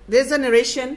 there's a narration,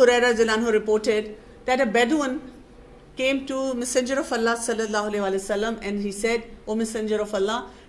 Huraira radhiyallahu anhu reported that a Bedouin came to Messenger of Allah sallallahu alaihi wasallam and he said, O Messenger of Allah,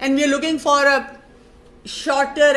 and we are looking for a shorter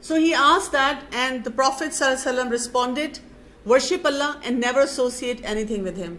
So he asked that and the Prophet ﷺ responded, worship Allah and never associate anything with him.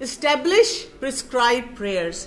establish prescribed prayers,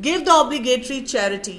give the obligatory charity,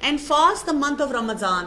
and fast the month of Ramadan,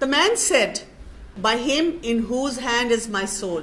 The man said, by him in whose hand is my soul,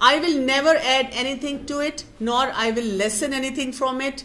I will never add anything to it nor I will lessen anything from it.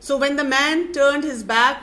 So when the man turned his back,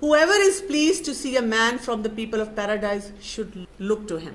Whoever is pleased to see a man from the people of paradise should look to him.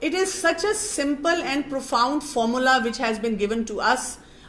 It is such a simple and profound formula which has been given to us.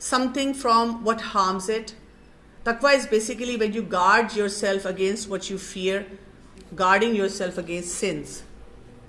something from what harms it. Taqwa is basically when you guard yourself against what you fear, guarding yourself against sins.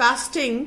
fasting,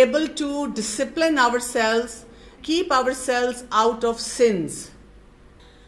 able to discipline ourselves, keep ourselves out of sins.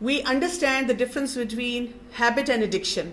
We understand the difference between habit and addiction.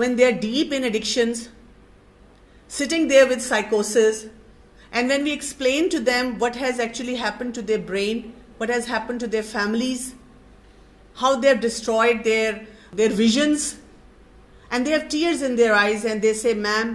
when they are deep in addictions, sitting there with psychosis, and when we explain to them what has actually happened to their brain, what has happened to their families, how they have destroyed their visions, and they have tears in their eyes, and they say, ma'am,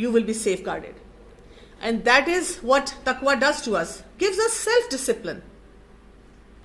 you will be safeguarded. And that is what taqwa does to us, gives us self discipline.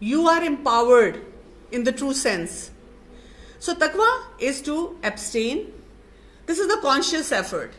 You are empowered in the true sense. So taqwa is to abstain. This is the conscious effort.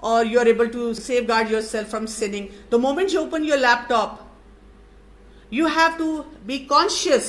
or you are able to safeguard yourself from sinning. The moment you open your laptop, you have to be conscious.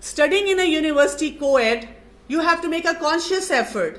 Studying in a university co-ed, you have to make a conscious effort.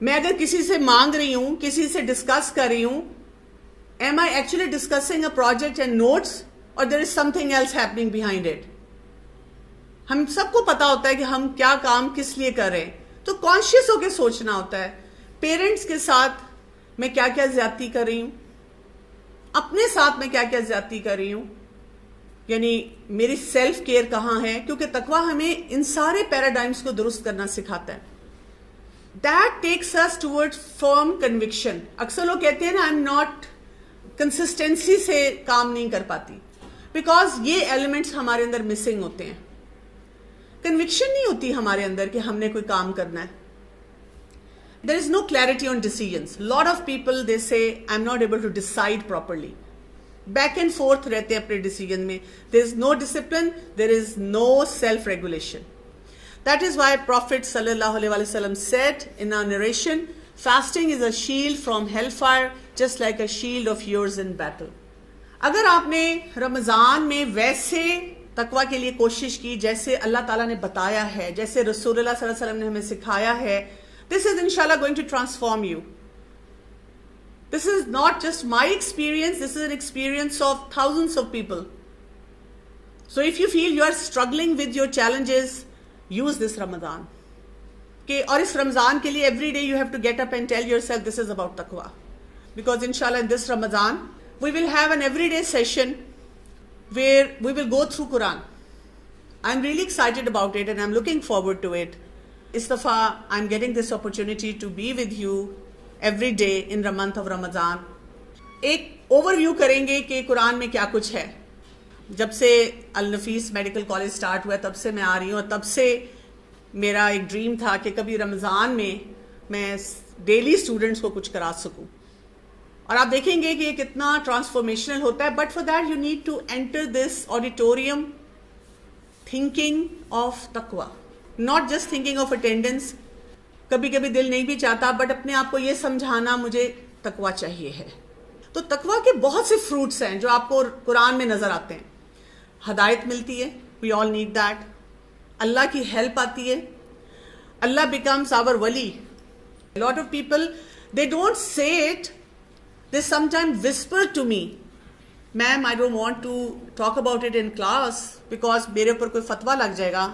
میں اگر کسی سے مانگ رہی ہوں, کسی سے discuss کر رہی ہوں, am I actually discussing a project and notes or there is something else happening behind it? ہم سب کو پتا ہوتا ہے کہ ہم کیا کام کس لیے کر رہے ہیں, تو کانشیس ہو کے سوچنا ہوتا ہے. پیرنٹس کے ساتھ میں کیا کیا زیادتی کر رہی ہوں, اپنے ساتھ میں کیا کیا زیادتی کر رہی ہوں, یعنی میری سیلف کیئر کہاں ہے, کیونکہ تقویٰ ہمیں ان سارے پیراڈائمز کو درست کرنا سکھاتا ہے. That takes us towards firm conviction. اکثر لوگ کہتے ہیں نا I'm not کنسسٹنسی سے کام نہیں کر پاتی, بیکاز یہ ایلیمنٹس ہمارے اندر مسنگ ہوتے ہیں. کنوکشن نہیں ہوتی ہمارے اندر کہ ہم نے کوئی کام کرنا ہے. There is no clarity on decisions. Lot of people they say I'm not able to decide properly. Back and forth رہتے ہیں اپنے ڈیسیجن میں. There is no discipline, there is no self-regulation. That is why Prophet sallallahu alaihi wasallam said in our narration, fasting is a shield from hellfire, just like a shield of yours in battle. اگر آپ نے رمضان میں ویسے تقویٰ کے لیے کوشش کی جیسے اللہ تعالیٰ نے بتایا ہے, جیسے رسول اللہ صلی اللہ علیہ وسلم نے ہمیں سکھایا ہے, this is inshallah going to transform you. This is not just my experience, this is an experience of thousands of people. So if you feel you are struggling with your challenges, use this Ramadan. اور اس رمضان کے لیے every day you have to get up and tell yourself this is about taqwa. Because inshallah in this Ramadan, we will have an everyday session where we will go through Quran. I'm really excited about it and I'm looking forward to it. Is dafa I'm getting this opportunity to be with you every day in the month of Ramadan. ایک over view کریں گے کہ قرآن میں کیا کچھ ہے. جب سے النفیس میڈیکل کالج سٹارٹ ہوا تب سے میں آ رہی ہوں, اور تب سے میرا ایک ڈریم تھا کہ کبھی رمضان میں ڈیلی اسٹوڈنٹس کو کچھ کرا سکوں. اور آپ دیکھیں گے کہ یہ کتنا ٹرانسفارمیشنل ہوتا ہے. But for that you need to enter this auditorium thinking of تقویٰ, not just thinking of attendance. کبھی کبھی دل نہیں بھی چاہتا, بٹ اپنے آپ کو یہ سمجھانا مجھے تقویٰ چاہیے ہے. تو تقویٰ کے بہت سے فروٹس ہیں جو آپ کو قرآن میں نظر آتے ہیں. ہدایت ملتی ہے, وی آل نیڈ دیٹ. اللہ کی ہیلپ آتی ہے, اللہ بیکمز آور ولی. Lot of people they don't say it, they sometimes whisper to me, ma'am I don't want to talk about it in class because میرے اوپر کوئی فتویٰ لگ جائے گا.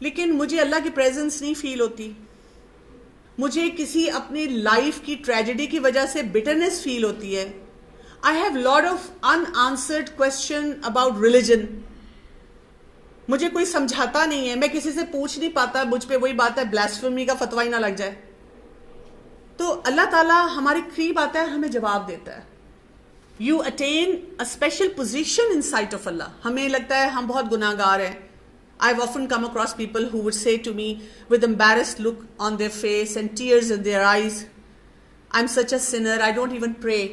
لیکن مجھے اللہ کی پریزنس نہیں فیل ہوتی, مجھے کسی اپنی لائف کی ٹریجڈی کی وجہ سے بٹرنس فیل ہوتی ہے. I have lot of unanswered question about religion. مجھے کوئی سمجھاتا نہیں ہے, میں کسی سے پوچھ نہیں پاتا, مجھ پہ وہی بات ہے بلاسفیمی کا فتویٰ ہی نہ لگ جائے. تو اللہ تعالیٰ ہمارے قریب آتا ہے, ہمیں جواب دیتا ہے. You attain a special position in sight of Allah. ہمیں لگتا ہے ہم بہت گناہ گار ہیں. I've often come across people who would say to me with embarrassed look on their face and tears in their eyes, I'm such a sinner, I don't even pray.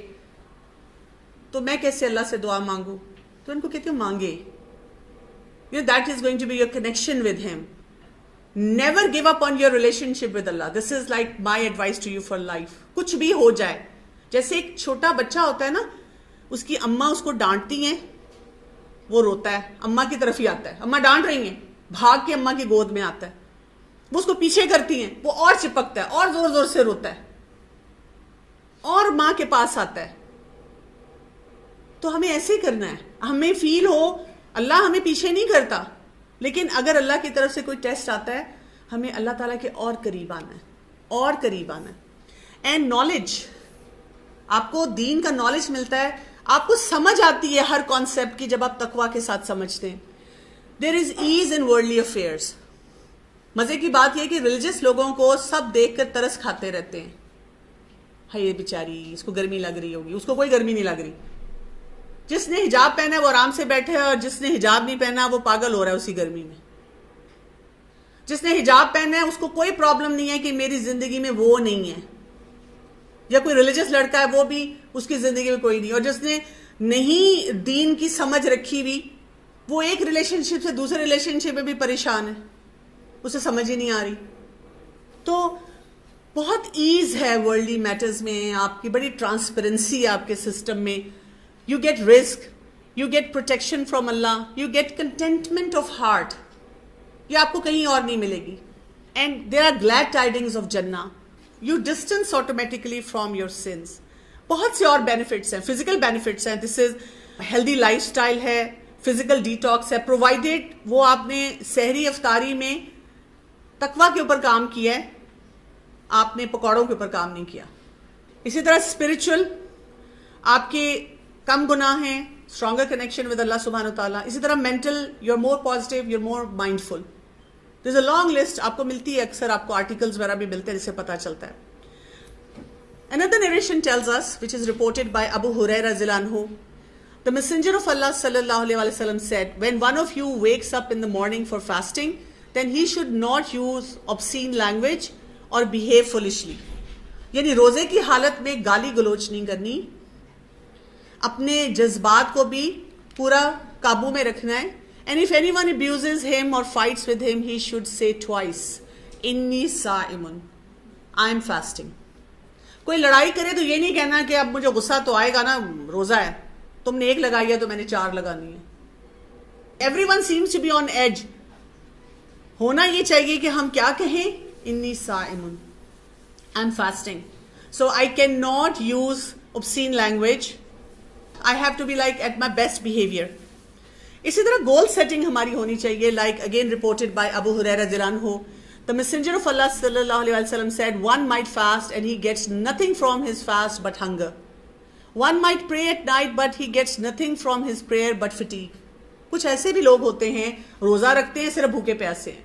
تو میں کیسے اللہ سے دعا مانگوں؟ تو ان کو کہتی ہوں مانگے. That is going to be your connection with Him. Never give up on your relationship with Allah. This is like my advice to you for life. کچھ بھی ہو جائے, جیسے ایک چھوٹا بچہ ہوتا ہے نا, اس کی اماں اس کو ڈانٹتی ہیں, وہ روتا ہے, اماں کی طرف ہی آتا ہے, اماں ڈانٹ رہی ہیں, بھاگ کے اماں کی گود میں آتا ہے, وہ اس کو پیچھے کرتی ہیں, وہ اور چپکتا ہے, اور زور زور سے روتا ہے, اور ماں کے پاس آتا ہے. تو ہمیں ایسے ہی کرنا ہے. ہمیں فیل ہو اللہ ہمیں پیچھے نہیں کرتا, لیکن اگر اللہ کی طرف سے کوئی ٹیسٹ آتا ہے, ہمیں اللہ تعالیٰ کے اور قریب آنا ہے, اور قریب آنا ہے. اینڈ نالج, آپ کو دین کا نالج ملتا ہے, آپ کو سمجھ آتی ہے ہر کانسیپٹ کی جب آپ تقویٰ کے ساتھ سمجھتے ہیں. There is as in worldly affairs. مزے کی بات یہ کہ ریلیجس لوگوں کو سب دیکھ کر ترس کھاتے رہتے ہیں. ہے یہ بیچاری, اس کو گرمی لگ رہی ہوگی, اس کو کوئی گرمی نہیں لگ رہی. جس نے حجاب پہنا ہے وہ آرام سے بیٹھے ہے, اور جس نے حجاب نہیں پہنا وہ پاگل ہو رہا ہے اسی گرمی میں. جس نے حجاب پہنا ہے اس کو کوئی پرابلم نہیں ہے کہ میری زندگی میں وہ نہیں ہے, یا کوئی ریلیجس لڑکا ہے وہ بھی, اس کی زندگی میں کوئی نہیں. اور جس نے نہیں دین کی سمجھ رکھی ہوئی, وہ ایک ریلیشن شپ سے دوسرے ریلیشن شپ میں بھی پریشان ہے, اسے سمجھ ہی نہیں آ رہی. تو بہت ایز ہے ورلڈلی میٹرز میں, آپ کی بڑی ٹرانسپیرنسی ہے آپ کے سسٹم میں. You get risk, you get protection from Allah, you get contentment of heart. یہ آپ کو کہیں اور نہیں ملے گی. And there are glad tidings of Jannah. you distance automatically from your sins. بہت سے اور بینیفٹس ہیں, فزیکل بینیفٹس ہیں. دس از ہیلدی لائف اسٹائل ہے, فزیکل ڈیٹاکس ہے, پرووائڈیڈ وہ آپ نے سحری افطاری میں تقویٰ کے اوپر کام کیا ہے, آپ نے پکوڑوں کے اوپر کام نہیں کیا. اسی طرح اسپرچل آپ کے کم گناہ ہیں, اسٹرانگر کنیکشن ود اللہ سبحانہ تعالیٰ. اسی طرح mental, you are more positive, you are more mindful. There is a long list, آپ کو ملتی ہے, اکثر آپ کو آرٹیکلز وغیرہ بھی ملتے ہیں جس سے پتہ چلتا ہے. Another narration tells us, which is reported by Abu Huraira Zilanhu, the Messenger of Allah sallallahu alaihi wasallam said, when one of you wakes up in the morning for fasting, then he should not use obscene language or behave foolishly. یعنی روزے کی حالت میں گالی گلوچ نہیں کرنی, اپنے جذبات کو بھی پورا قابو میں رکھنا ہے. And if anyone abuses him or fights with him, he should say twice, Inni sa'imun, I am fasting. کوئی لڑائی کرے تو یہ نہیں کہنا کہ اب مجھے غصہ تو آئے گا نا, روزہ ہے, تم نے ایک لگائی ہے تو میں نے 4 لگانی ہے. Everyone seems to be on edge. ہونا یہ چاہیے کہ ہم کیا کہیں, انی Saim, I'm fasting. So I cannot use obscene language. I have to be like at my best behavior. اسی طرح گول سیٹنگ ہماری ہونی چاہیے, like again reported by Abu Huraira Zilanhu. The Messenger of Allah sallallahu alaihi wasallam said, one might fast and he gets nothing from his fast but hunger. One might pray at night but he gets nothing from his prayer but fatigue. کچھ ایسے بھی لوگ ہوتے ہیں روزہ رکھتے ہیں صرف بھوکے پیاسے ہیں,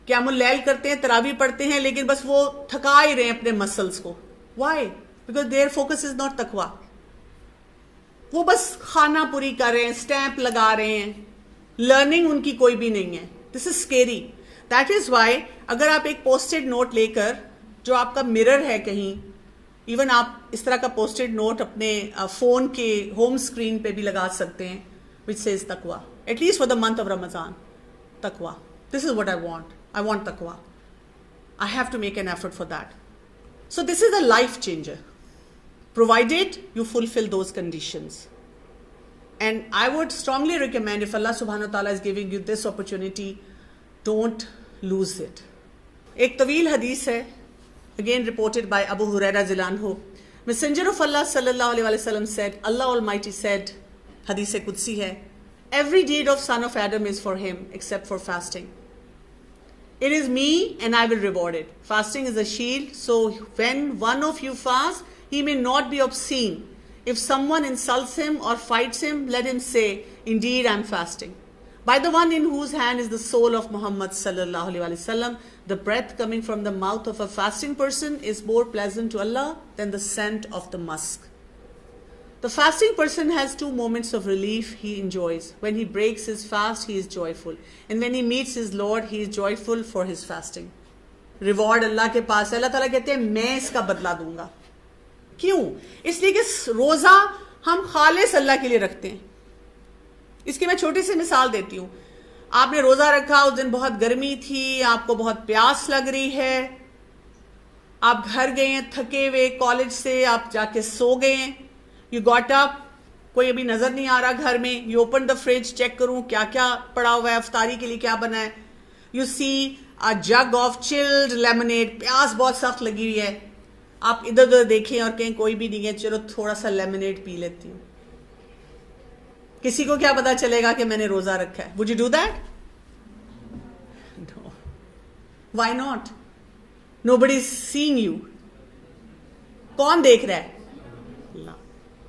قیام اللیل کرتے ہیں, تراویح پڑھتے ہیں, لیکن بس وہ تھکا ہی رہے ہیں اپنے مسلز کو. Why? Because their focus is not taqwa. وہ بس خانہ پوری کر رہے ہیں, اسٹیمپ لگا رہے ہیں, لرننگ ان کی کوئی بھی نہیں ہے. This is scary. That is why اگر آپ ایک پوسٹڈ نوٹ لے کر, جو آپ کا مرر ہے کہیں, ایون آپ اس طرح کا پوسٹڈ نوٹ اپنے فون کے ہوم اسکرین پہ بھی لگا سکتے ہیں, which says taqwa, at least for the month of Ramadan. Taqwa, this is what I want taqwa. I have to make an effort for that. So this is a life changer, provided you fulfill those conditions. And I would strongly recommend, if Allah subhanahu wa ta'ala is giving you this opportunity, don't lose it. ایک طویل حدیث ہے, again reported by Abu Huraira Zilanhu. Messenger of Allah sallallahu alaihi wasallam said, Allah Almighty said, حدیث قدسی ہے, every deed of son of Adam is for him except for fasting. It is me and I will reward it. Fasting is a shield, so when one of you fasts, he may not be obscene. If someone insults him or fights him, let him say, indeed I am fasting. By the one in whose hand is the soul of Muhammad sallallahu alaihi wasallam, the breath coming from the mouth of a fasting person is more pleasant to Allah than the scent of the musk. The fasting person has 2 moments of relief he enjoys. When he breaks his fast, he is joyful. And when he meets his Lord, he is joyful for his fasting. Reward اللہ کے پاس. اللہ تعالیٰ کہتے ہیں میں اس کا بدلہ دوں گا. کیوں؟ اس لیے کہ روزہ ہم خالص اللہ کے لیے رکھتے ہیں. اس کی میں چھوٹی سی مثال دیتی ہوں. آپ نے روزہ رکھا, اس دن بہت گرمی تھی, آپ کو بہت پیاس لگ رہی ہے, آپ گھر گئے ہیں تھکے ہوئے کالج سے, آپ جا کے سو گئے ہیں. یو گاٹ اپ, کوئی ابھی نظر نہیں آ رہا گھر میں, you open the fridge, check کروں کیا کیا پڑا ہوا ہے, افطاری کے لیے کیا بنا ہے. You see a jug of chilled lemonade, پیاس بہت سخت لگی ہوئی ہے, آپ ادھر ادھر دیکھیں اور کہیں کوئی بھی نہیں ہے, چلو تھوڑا سا لیمنیڈ پی لیتی ہوں. کسی کو کیا پتا چلے گا کہ میں نے روزہ رکھا ہے؟ Would you do that? No. Why not? Nobody is seeing you. کون دیکھ رہا ہے؟ اللہ.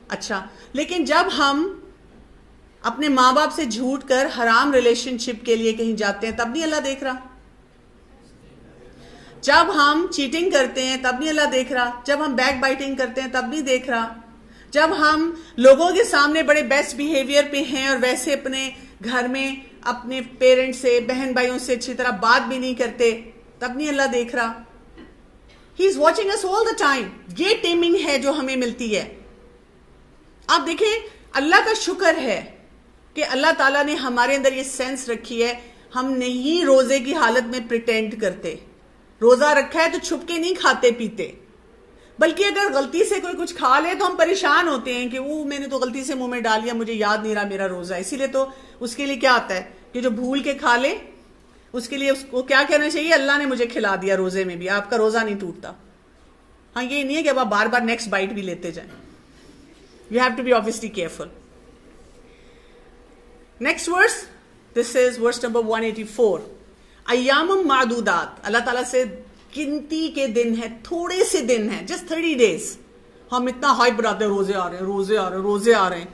اچھا, لیکن جب ہم اپنے ماں باپ سے جھوٹ کر حرام ریلیشن شپ کے لیے کہیں جاتے ہیں, تب نہیں اللہ دیکھ رہا؟ جب ہم چیٹنگ کرتے ہیں تب نہیں اللہ دیکھ رہا؟ جب ہم بیک بائٹنگ کرتے ہیں تب نہیں دیکھ رہا؟ جب ہم لوگوں کے سامنے بڑے بیسٹ بیہیویئر پہ ہیں اور ویسے اپنے گھر میں اپنے پیرنٹ سے, بہن بھائیوں سے اچھی طرح بات بھی نہیں کرتے, تب نہیں اللہ دیکھ رہا؟ He is watching us all the time. یہ ٹیمنگ ہے جو ہمیں ملتی ہے. آپ دیکھیں, اللہ کا شکر ہے کہ اللہ تعالیٰ نے ہمارے اندر یہ سینس رکھی ہے, ہم نہیں روزے کی حالت میں پریٹینڈ کرتے. روزہ رکھا ہے تو چھپ کے نہیں کھاتے پیتے, بلکہ اگر غلطی سے کوئی کچھ کھا لے تو ہم پریشان ہوتے ہیں کہ وہ میں نے تو غلطی سے منہ میں ڈال لیا, مجھے یاد نہیں رہا میرا روزہ ہے. اسی لیے تو اس کے لیے کیا آتا ہے کہ جو بھول کے کھا لے اس کے لیے اس کو کیا کہنا چاہیے, اللہ نے مجھے کھلا دیا روزے میں بھی, آپ کا روزہ نہیں ٹوٹتا. ہاں یہ نہیں ہے کہ اب آپ بار بار نیکسٹ بائٹ بھی لیتے جائیں. You have to be obviously careful. Next verse, this is verse number 184. ایام معدودات, اللہ تعالیٰ سے گنتی کے دن ہے, تھوڑے سے دن ہیں, just 30 days. ہم اتنا ہائپ بناتے ہیں, روزے آ رہے ہیں, روزے آ رہے ہیں, روزے آ رہے ہیں,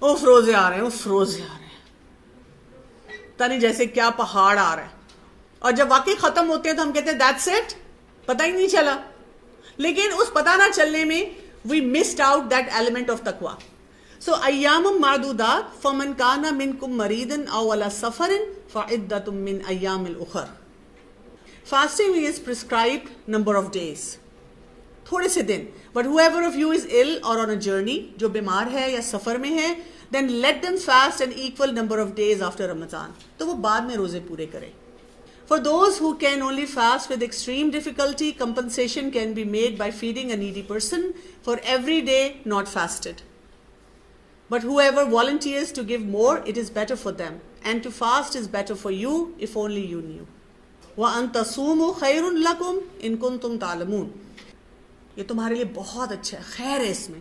اف روزے آ رہے ہیں, اف روزے آ رہے ہیں, پتہ نہیں جیسے کیا پہاڑ آ رہا ہے. اور جب واقعی ختم ہوتے ہیں تو ہم کہتے ہیں that's it, پتہ ہی نہیں چلا. لیکن اس پتہ نہ چلنے میں we missed out that element of taqwa. So ayyam ma'dudat faman kana minkum maridan aw ala safarin fa'iddatun min ayyam al-ukhar. Fasting is prescribed number of days, تھوڑے سے دن. But whoever of you is ill or on a journey, جو بیمار ہے یا سفر میں ہے, then let them fast an equal number of days after Ramadan. تو وہ بعد میں روزے پورے کریں. For those who can only fast with extreme difficulty, compensation can be made by feeding a needy person for every day not fasted. But whoever volunteers to give more, it is better for them. And to fast is better for you if only you knew. وَأَن تَصُومُوا خَيْرٌ لَكُمْ إِن كُنتُمْ تَعْلَمُونَ. یہ تمہارے لیے بہت اچھا ہے, خیر ہے اس میں.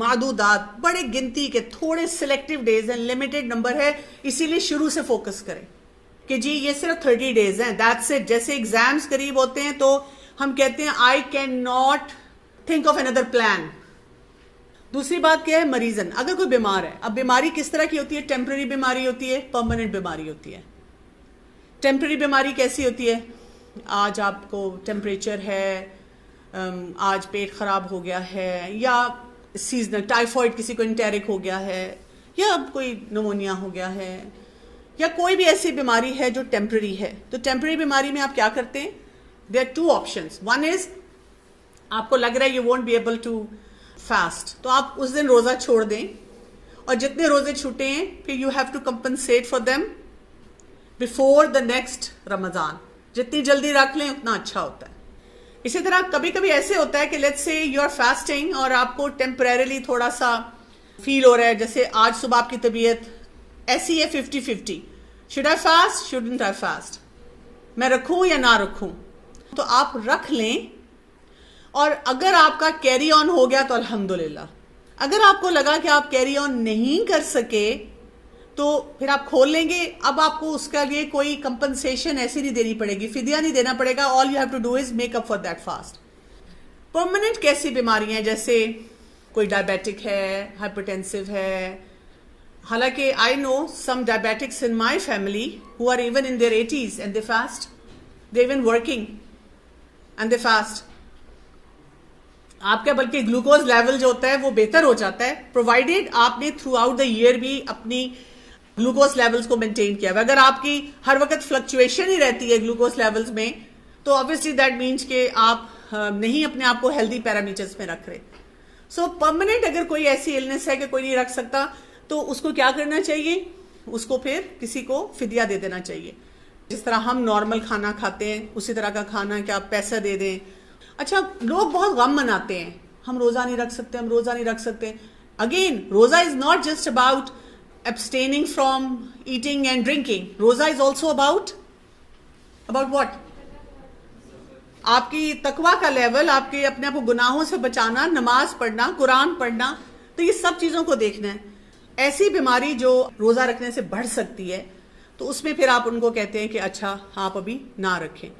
معدودات, بڑے گنتی کے تھوڑے سلیکٹیو ڈیز ہیں, لمیٹڈ نمبر ہے, اسی لیے شروع سے فوکس کریں کہ جی یہ صرف 30 days ہیں, that's it. جیسے ایگزامز قریب ہوتے ہیں تو ہم کہتے ہیں I cannot think of another plan. دوسری بات کیا ہے, مریضن, اگر کوئی بیمار ہے. اب بیماری کس طرح کی ہوتی ہے؟ ٹیمپرری بیماری ہوتی ہے, پرماننٹ بیماری ہوتی ہے. ٹیمپرری بیماری کیسی ہوتی ہے؟ آج آپ کو ٹیمپریچر ہے, آج پیٹ خراب ہو گیا ہے, یا سیزنل ٹائیفائڈ کسی کو انٹیرک ہو گیا ہے, یا اب کوئی نمونیا ہو گیا ہے, یا کوئی بھی ایسی بیماری ہے جو ٹیمپرری ہے. تو ٹیمپرری بیماری میں آپ کیا کرتے ہیں؟ there are two options. One is آپ کو لگ رہا ہے you won't be able to fast, تو آپ اس دن روزہ چھوڑ دیں, اور جتنے روزے چھوٹے ہیں پھر you have to compensate for them before the next Ramadan. جتنی جلدی رکھ لیں اتنا اچھا ہوتا ہے. اسی طرح کبھی کبھی ایسے ہوتا ہے کہ let's say you are fasting اور آپ کو temporarily تھوڑا سا فیل ہو رہا ہے, جیسے آج صبح آپ کی طبیعت ایسی ہے 50-50, should I fast, shouldn't I fast, میں رکھوں یا نہ رکھوں, تو آپ رکھ لیں. اور اگر آپ کا کیری آن ہو گیا تو الحمدللہ. اگر آپ کو لگا کہ آپ کیری آن نہیں کر سکے تو پھر آپ کھول لیں گے. اب آپ کو اس کے لیے کوئی کمپنسیشن ایسی نہیں دینی پڑے گی, فدیہ نہیں دینا پڑے گا. all you have to do is make up for that fast. Permanent کیسی بیماریاں ہیں, جیسے کوئی ڈائبیٹک ہے, ہائپرٹینسو ہے. حالانکہ I know some diabetics in my family who are even in their 80s and they fast. They're even working and they fast. آپ کا بلکہ گلوکوز لیول جو ہوتا ہے وہ بہتر ہو جاتا ہے, پرووائڈیڈ آپ نے تھرو آؤٹ دا ایئر بھی اپنی گلوکوز لیولز کو مینٹین کیا ہوا. اگر آپ کی ہر وقت فلکچویشن ہی رہتی ہے گلوکوز لیولز میں, تو obviously that means کہ آپ نہیں اپنے آپ کو ہیلدی پیرامیٹرز میں رکھ رہے. سو پرماننٹ اگر کوئی ایسی illness ہے کہ کوئی نہیں رکھ سکتا, تو اس کو کیا کرنا چاہیے؟ اس کو پھر کسی کو فدیہ دے دینا چاہیے. جس طرح ہم نارمل کھانا کھاتے ہیں اسی طرح کا کھانا کہ آپ پیسہ دے دیں. اچھا, لوگ بہت غم مناتے ہیں, ہم روزہ نہیں رکھ سکتے, ہم روزہ نہیں رکھ سکتے. اگین, روزہ is not just about abstaining from eating and drinking. روزہ is also about what? آپ کی تقوی کا لیول, آپ کے اپنے آپ کو گناہوں سے بچانا, نماز پڑھنا, قرآن پڑھنا, تو یہ سب چیزوں کو دیکھنا ہے. ایسی بیماری جو روزہ رکھنے سے بڑھ سکتی ہے, تو اس میں پھر آپ ان کو کہتے ہیں کہ اچھا آپ ابھی نہ رکھیں.